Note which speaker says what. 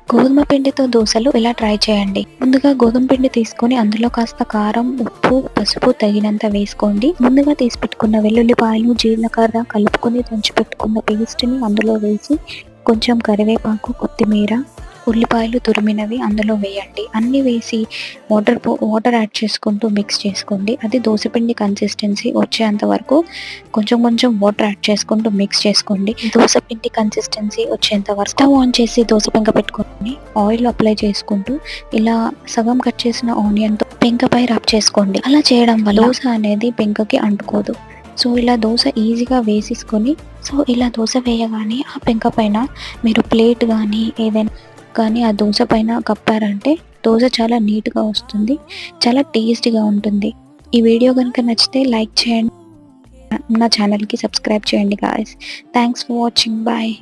Speaker 1: గోధుమ పిండితో దోసలు ఇలా ట్రై చేయండి. ముందుగా గోధుమ పిండి తీసుకొని అందులో కాస్త కారం, ఉప్పు, పసుపు తగినంత వేసుకోండి. ముందుగా తీసి పెట్టుకున్న వెల్లుల్లిపాయలు, జీలకర్ర కలుపుకొని దంచి పెట్టుకున్న పేస్ట్‌ని అందులో వేసి కొంచెం కరివేపాకు, కొత్తిమీర, ఉల్లిపాయలు తురిమినవి అందులో వేయండి. అన్నీ వేసి వాటర్ యాడ్ చేసుకుంటూ మిక్స్ చేసుకోండి. అది దోసపిండి కన్సిస్టెన్సీ వచ్చేంత వరకు కొంచెం కొంచెం వాటర్ యాడ్ చేసుకుంటూ మిక్స్ చేసుకోండి. దోసపిండి కన్సిస్టెన్సీ వచ్చేంత వరకు స్టవ్ ఆన్ చేసి దోస పెంక పెట్టుకొని ఆయిల్ అప్లై చేసుకుంటూ ఇలా సగం కట్ చేసిన ఆనియన్‌తో పెంకపై రబ్ చేసుకోండి. అలా చేయడం వల్ల దోస అనేది పెంకకి అంటుకోదు. సో ఇలా దోస ఈజీగా వేసేసుకొని ఇలా దోస వేయగానే ఆ పెంక పైన మీరు ప్లేట్ ఏదైనా కానీ ఆ దోస పైన కప్పారంటే దోస చాలా నీట్‌గా వస్తుంది. చాలా టేస్టీగా ఉంటుంది. ఈ వీడియో గనుక నచ్చితే లైక్ చేయండి. నా ఛానల్‌కి సబ్స్క్రైబ్ చేయండి guys. Thanks for watching. Bye.